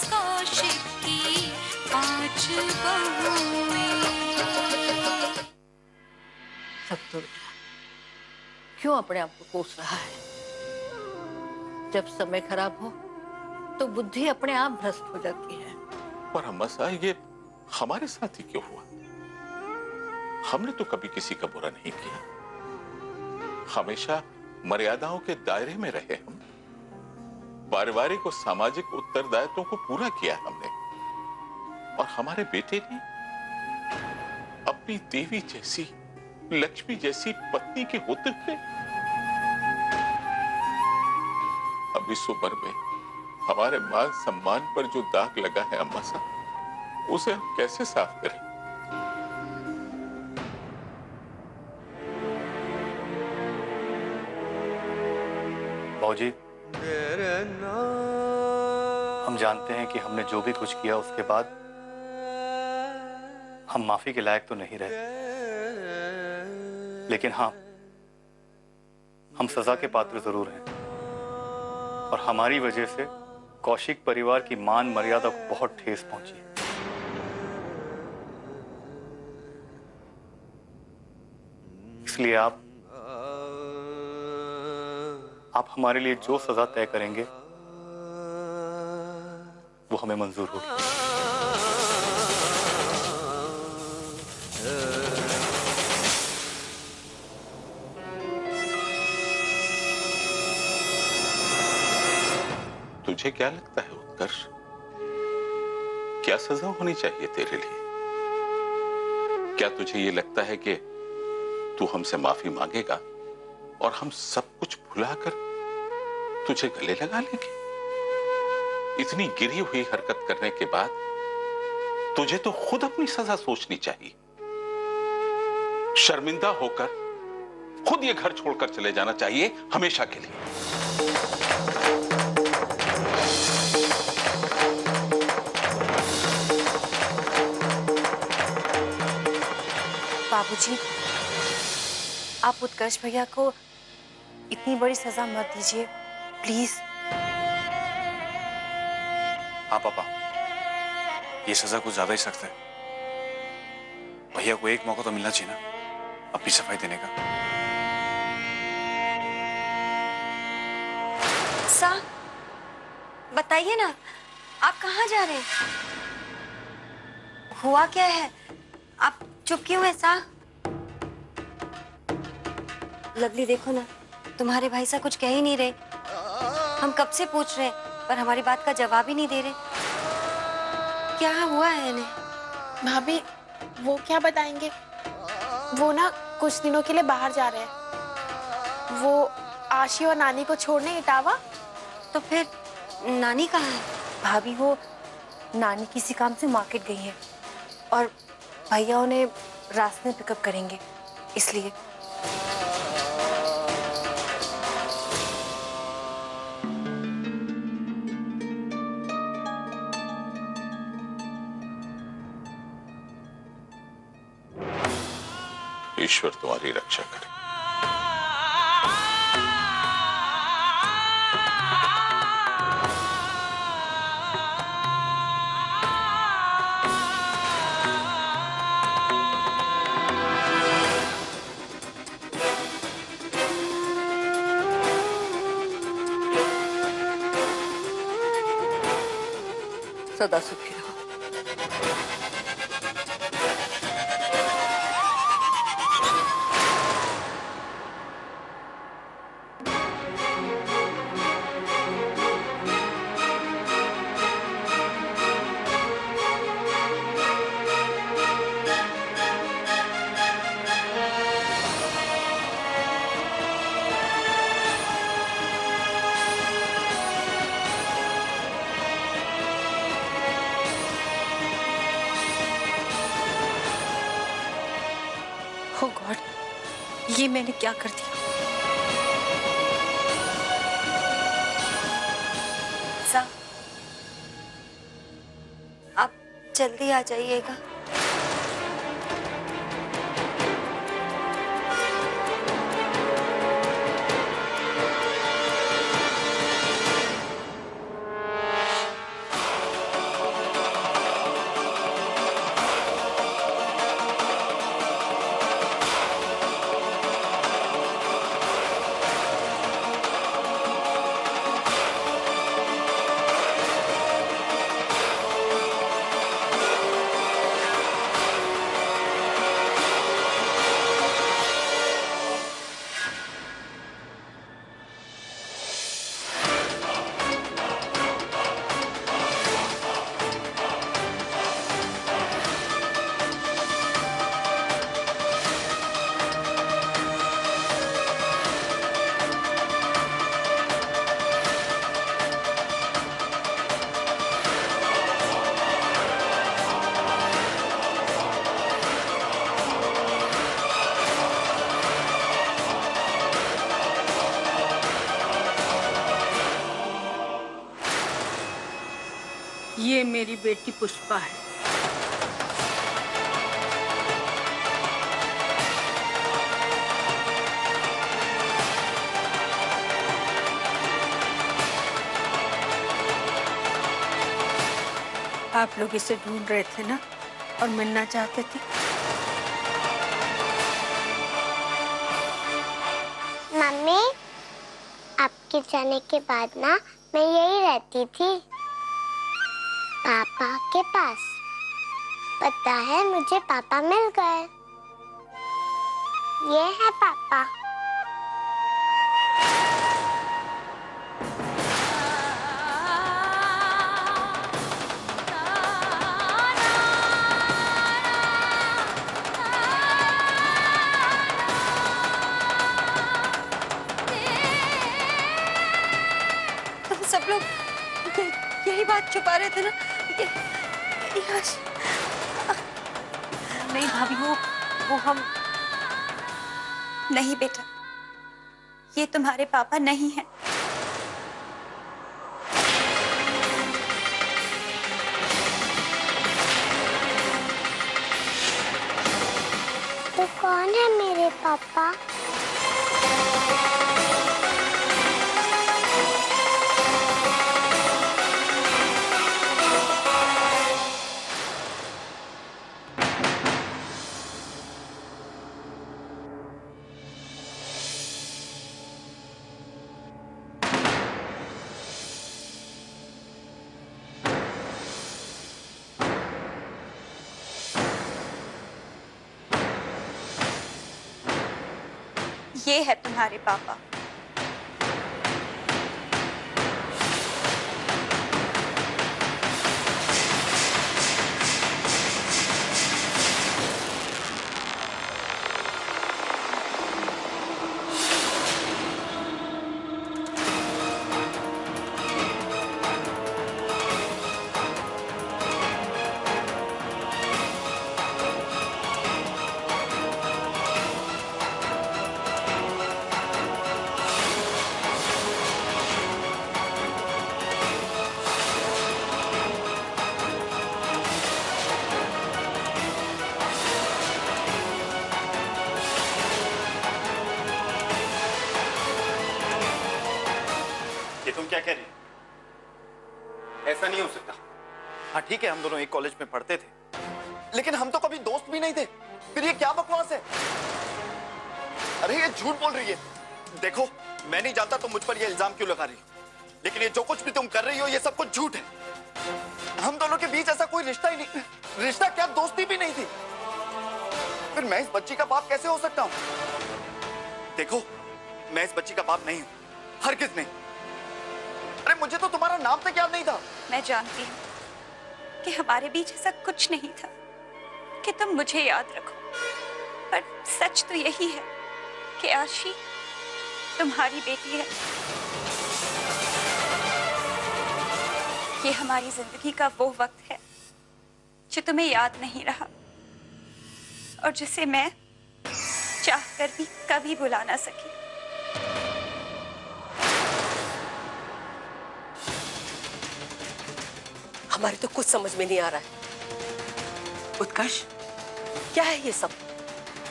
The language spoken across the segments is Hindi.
कौशिक की 5 बहुएं। सब तो बेटा क्यों अपने आप को कोस रहा है? जब समय खराब हो तो बुद्धि अपने आप भ्रष्ट हो जाती है। पर अम्मा साहब ये हमारे साथ ही क्यों हुआ? हमने तो कभी किसी का बुरा नहीं किया, हमेशा मर्यादाओं के दायरे में रहे। हम पारिवारिक और सामाजिक उत्तरदायित्वों को पूरा किया हमने, और हमारे बेटे ने अपनी देवी जैसी, लक्ष्मी जैसी पत्नी के होते हुए अब इस उम्र में हमारे मान सम्मान पर जो दाग लगा है अम्मा साहब, उसे हम कैसे साफ करें? बाबूजी, हम जानते हैं कि हमने जो भी कुछ किया उसके बाद हम माफी के लायक तो नहीं रहे, लेकिन हाँ, हम सजा के पात्र जरूर हैं, और हमारी वजह से कौशिक परिवार की मान मर्यादा को बहुत ठेस पहुंची है। इसलिए आप हमारे लिए जो सजा तय करेंगे वो हमें मंजूर होगी। तुझे क्या लगता है उत्कर्ष, क्या सजा होनी चाहिए तेरे लिए? क्या तुझे ये लगता है कि तू हमसे माफी मांगेगा और हम सब कुछ भुलाकर तुझे गले लगा लेंगे? इतनी गिरी हुई हरकत करने के बाद तुझे तो खुद अपनी सजा सोचनी चाहिए। शर्मिंदा होकर खुद ये घर छोड़कर चले जाना चाहिए हमेशा के लिए। बाबूजी, आप उत्कर्ष भैया को इतनी बड़ी सजा मत दीजिए, प्लीज। हाँ पापा, ये सजा कुछ ज्यादा ही सख्त है। भैया को एक मौका तो मिलना चाहिए ना अपनी सफाई देने का। सा, बताइए ना, आप कहाँ जा रहे हैं? हुआ क्या है? आप चुप क्यों हैं सा? लवली देखो ना, तुम्हारे भाई साहब कुछ कह ही नहीं रहे। हम कब से पूछ रहे हैं पर हमारी बात का जवाब ही नहीं दे रहे। क्या हुआ है इन्हें? भाभी, वो क्या बताएंगे? वो ना कुछ दिनों के लिए बाहर जा रहे हैं। वो आशी और नानी को छोड़ने इटावा। तो फिर नानी कहाँ है? भाभी, वो नानी किसी काम से मार्केट गई है और भैया उन्हें रास्ते में पिकअप करेंगे, इसलिए। ईश्वर तुम्हारी रक्षा करे। सदा सुखी रहो। Oh God, ये मैंने क्या कर दिया? सा, आप जल्दी आ जाइएगा। ये मेरी बेटी पुष्पा है। आप लोग इसे ढूंढ रहे थे ना, और मिलना चाहते थे। मम्मी, आपके जाने के बाद ना मैं यही रहती थी, पापा के पास। पता है मुझे पापा मिल गए। ये है पापा। तुम सब लोग यही बात छुपा रहे थे ना? नहीं भाभी, वो हम नहीं बेटा, ये तुम्हारे पापा नहीं हैं। तो कौन है मेरे पापा? ये है तुम्हारे पापा। ये तुम क्या कह रही हो? ऐसा नहीं हो सकता। हाँ ठीक है, हम दोनों एक कॉलेज में पढ़ते थे, लेकिन हम तो कभी दोस्त भी नहीं थे। फिर ये क्या बकवास है? अरे ये झूठ बोल रही है। देखो, मैं नहीं जानता तुम मुझ पर ये इल्जाम क्यों लगा रही हो, लेकिन ये जो कुछ भी तुम कर रही हो ये सब कुछ झूठ है। हम दोनों के बीच ऐसा कोई रिश्ता ही नहीं, रिश्ता क्या दोस्ती भी नहीं थी। फिर मैं इस बच्ची का बाप कैसे हो सकता हूँ? देखो, मैं इस बच्ची का बाप नहीं हूँ, हरगिज नहीं। अरे मुझे तो तुम्हारा नाम तक याद नहीं था। मैं जानती हूँ कि हमारे बीच ऐसा कुछ नहीं था कि तुम मुझे याद रखो, पर सच तो यही है कि आशी तुम्हारी बेटी है। ये हमारी जिंदगी का वो वक्त है जो तुम्हें याद नहीं रहा, और जिसे मैं चाहकर भी कभी भुला ना सकी। हमारे तो कुछ समझ में नहीं आ रहा है। उत्कर्ष, क्या है ये सब?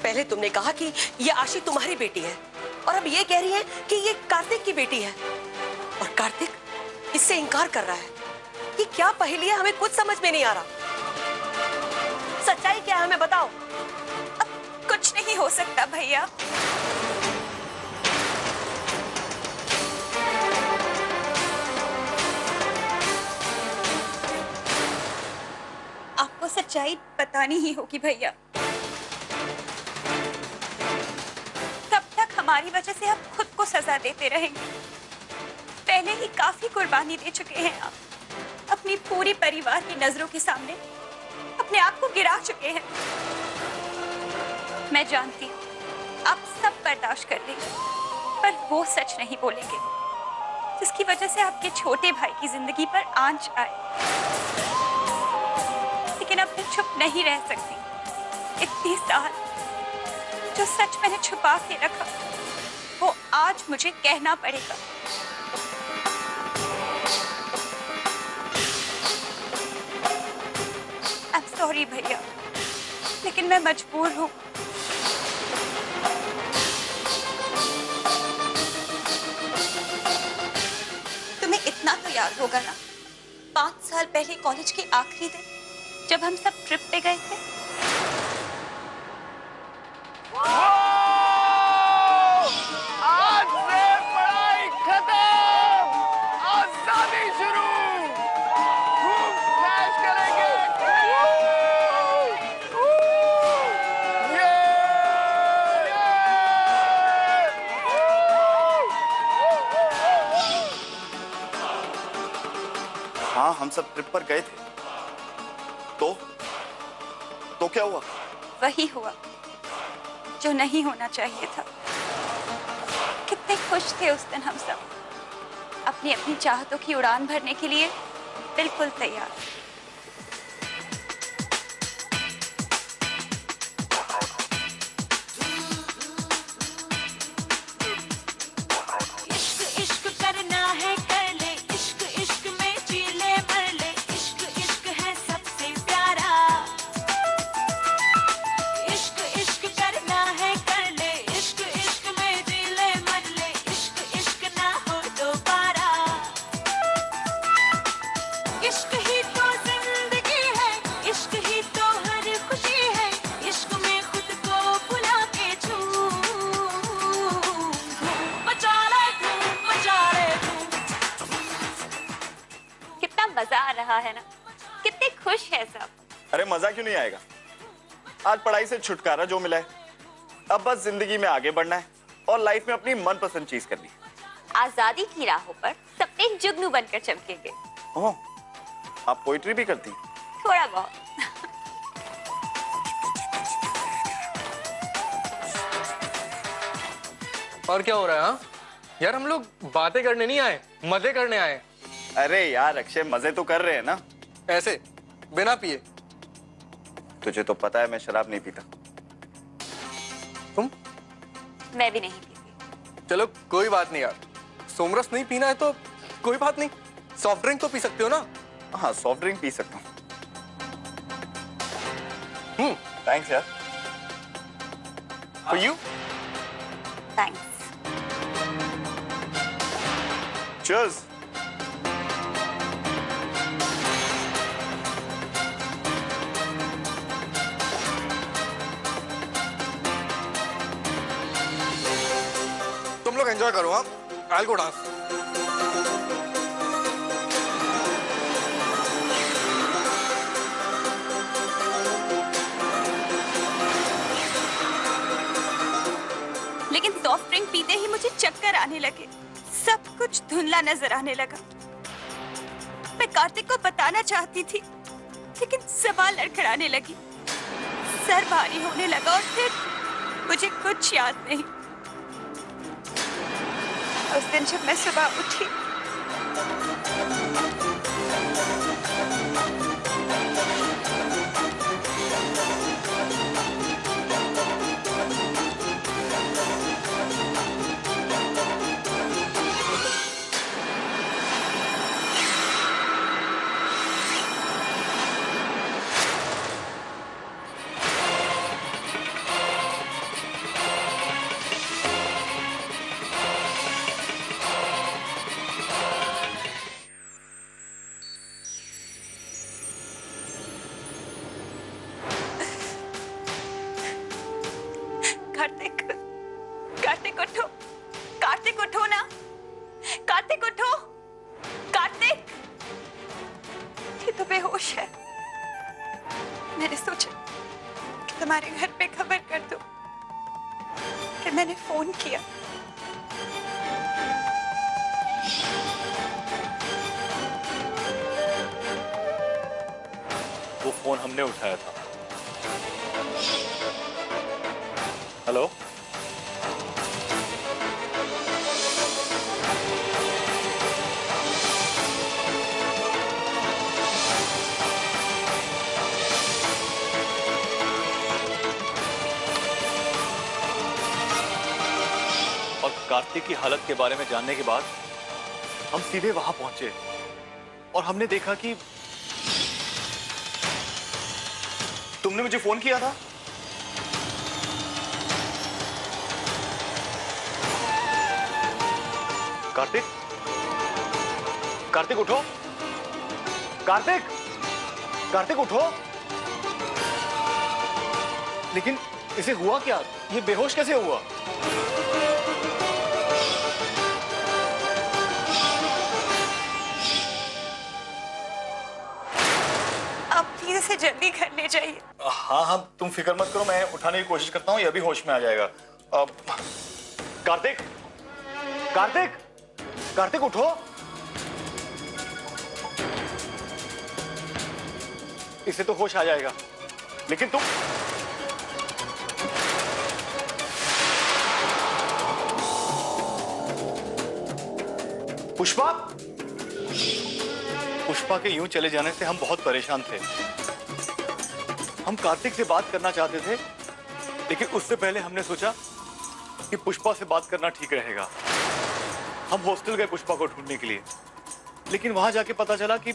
पहले तुमने कहा कि ये आशी तुम्हारी बेटी है, और अब ये कह रही है कि ये कार्तिक की बेटी है, और कार्तिक इससे इनकार कर रहा है। ये क्या पहेली है? हमें कुछ समझ में नहीं आ रहा। सच्चाई क्या है, हमें बताओ। अब कुछ नहीं हो सकता भैया। आपको सच्चाई बतानी ही होगी भैया। कब तक हमारी वजह से आप खुद को सजा देते रहेंगे? पहले ही काफी कुर्बानी दे चुके हैं आप। अपनी पूरी परिवार की नजरों के सामने अपने आप को गिरा चुके हैं। मैं जानती हूँ आप सब बर्दाश्त कर लेंगे, पर वो सच नहीं बोलेंगे जिसकी वजह से आपके छोटे भाई की जिंदगी पर आंच आए। लेकिन अब मैं चुप नहीं रह सकती। इतनी साल जो सच मैंने छुपा के रखा, वो आज मुझे कहना पड़ेगा। सॉरी भैया, लेकिन मैं मजबूर हूँ। तुम्हें इतना तो याद होगा ना, 5 साल पहले कॉलेज के आखिरी दिन जब हम सब ट्रिप पे गए थे। आज से पढ़ाई खत्म, आजादी शुरू, खूब ऐश करेंगे। हाँ, हम सब ट्रिप पर गए थे। तो क्या हुआ? वही हुआ जो नहीं होना चाहिए था। कितने खुश थे उस दिन हम सब, अपनी अपनी चाहतों की उड़ान भरने के लिए बिल्कुल तैयार। इश्क इश्क करना है कर ले, इश्क इश्क में जी ले मर ले, इश्क इश्क है सबसे प्यारा। इश्क इश्क करना है कर ले, इश्क इश्क में जी ले मर ले, इश्क इश्क ना हो दोबारा। इश्क ही तो जिंदगी है, इश्क ही तो हर खुशी है, इश्क में खुद को भुला के झूम मचा ले धूम। कितना मजा आ रहा है ना, कितने खुश है सब। अरे मजा क्यों नहीं आएगा? आज पढ़ाई से छुटकारा जो मिला है, अब बस जिंदगी में आगे बढ़ना है और लाइफ में अपनी मनपसंद चीज करनी है। आजादी की राहों पर सपने जुगनू बनकर चमकेंगे। ओह, आप पोइट्री भी करती हैं? थोड़ा बहुत। और क्या हो रहा है? हाँ यार, हम लोग बातें करने नहीं आए, मजे करने आए। अरे यार अक्षय, मजे तो कर रहे हैं ना, ऐसे बिना पिए। तुझे तो पता है मैं शराब नहीं पीता। तुम? मैं भी नहीं पीती। चलो कोई बात नहीं यार, सोमरस नहीं पीना है तो कोई बात नहीं, सॉफ्ट ड्रिंक तो पी सकते हो ना। हाँ, सॉफ्ट ड्रिंक पी सकता हूँ। थैंक्स यार। For you. थैंक्स। चीयर्स। तुम लोग एंजॉय करो। हाँ, आई विल गो डांस। लेकिन सॉफ्ट ड्रिंक पीते ही मुझे चक्कर आने लगे, सब कुछ धुंधला नजर आने लगा। मैं कार्तिक को बताना चाहती थी, लेकिन जबान लड़खड़ाने लगी, सर भारी होने लगा और फिर मुझे कुछ याद नहीं। उस दिन जब मैं सुबह उठी, कार्तिक उठो, कार्तिक उठो ना, कार्तिक उठो, कार्तिक। ये तो बेहोश है। मैंने सोचा कि तुम्हारे घर पे खबर कर दूं, फिर मैंने फोन किया। वो फोन हमने उठाया था। हेलो, और कार्तिक की हालत के बारे में जानने के बाद हम सीधे वहां पहुंचे और हमने देखा कि तुमने मुझे फोन किया था? कार्तिक, कार्तिक उठो, कार्तिक, कार्तिक उठो। लेकिन इसे हुआ क्या? ये बेहोश कैसे हुआ? आप प्लीज इसे जल्दी घर ले जाइए। हाँ हाँ, तुम फिक्र मत करो, मैं उठाने की कोशिश करता हूँ, ये अभी होश में आ जाएगा। कार्तिक, कार्तिक, कार्तिक उठो। इसे तो होश आ जाएगा, लेकिन तुम पुष्पा, पुष्पा के यूं चले जाने से हम बहुत परेशान थे। हम कार्तिक से बात करना चाहते थे, लेकिन उससे पहले हमने सोचा कि पुष्पा से बात करना ठीक रहेगा। हम हॉस्टल गए पुष्पा को ढूंढने के लिए, लेकिन वहां जाके पता चला कि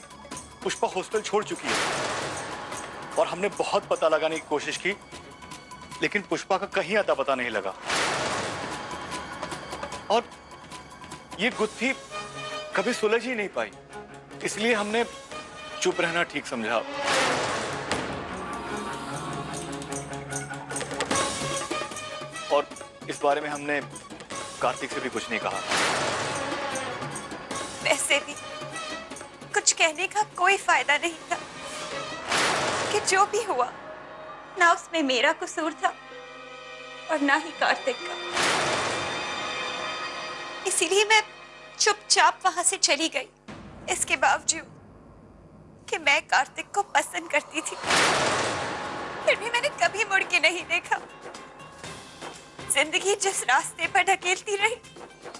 पुष्पा हॉस्टल छोड़ चुकी है। और हमने बहुत पता लगाने की कोशिश की, लेकिन पुष्पा का कहीं अता पता नहीं लगा। और ये गुत्थी कभी सुलझ ही नहीं पाई, इसलिए हमने चुप रहना ठीक समझा। और इस बारे में हमने कार्तिक से भी कुछ नहीं कहा। वैसे भी कुछ कहने का कोई फायदा नहीं था कि जो भी हुआ ना उसमें मेरा कसूर था और ना ही कार्तिक का। इसीलिए मैं चुपचाप वहां से चली गई, इसके बावजूद कि मैं कार्तिक को पसंद करती थी। फिर भी मैंने कभी मुड़ के नहीं देखा। जिंदगी जिस रास्ते पर ढकेलती रही,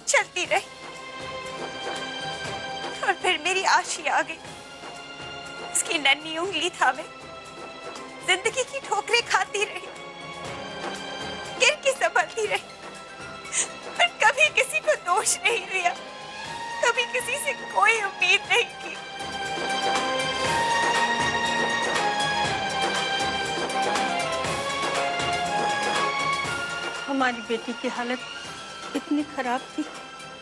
चलती रही, और फिर मेरी आशी आ गई। इसकी नन्ही उंगली थामे जिंदगी की ठोकरें खाती रही, गिर के संभलती रही, पर कभी किसी को दोष नहीं दिया, कभी किसी से कोई उम्मीद नहीं की। हमारी बेटी की हालत इतनी खराब थी,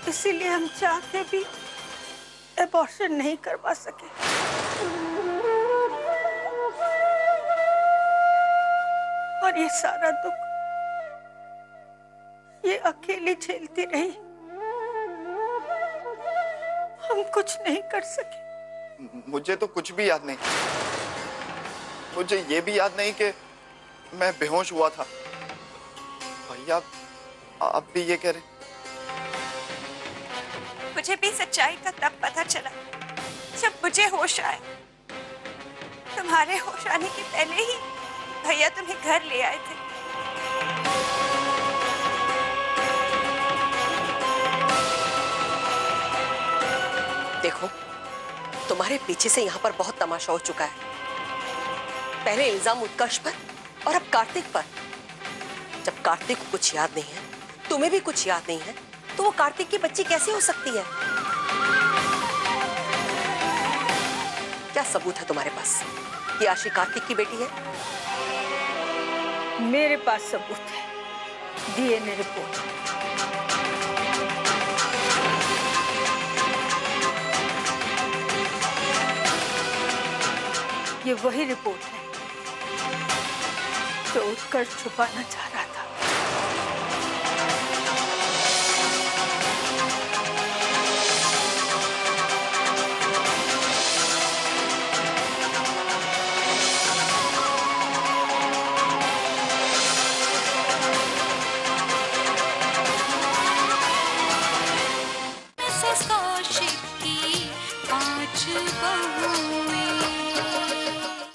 इसीलिए हम चाहते भी एबॉर्शन नहीं करवा सके। और ये सारा दुख ये अकेली झेलती रही, हम कुछ नहीं कर सके। मुझे तो कुछ भी याद नहीं। मुझे ये भी याद नहीं कि मैं बेहोश हुआ था। भैया, आप भी ये कह रहे? मुझे भी सच्चाई का तब पता चला जब मुझे होश आया। तुम्हारे होश आने के पहले ही भैया तुम्हें घर ले आए थे। देखो, तुम्हारे पीछे से यहाँ पर बहुत तमाशा हो चुका है। पहले इल्जाम उत्कर्ष पर और अब कार्तिक पर। जब कार्तिक को कुछ याद नहीं है, तुम्हें भी कुछ याद नहीं है, तो वो कार्तिक की बच्ची कैसे हो सकती है? क्या सबूत है तुम्हारे पास कि आशी कार्तिक की बेटी है? मेरे पास सबूत है, डीएनए रिपोर्ट। ये वही रिपोर्ट है जो उत्कर्ष छुपाना चाह रहा था।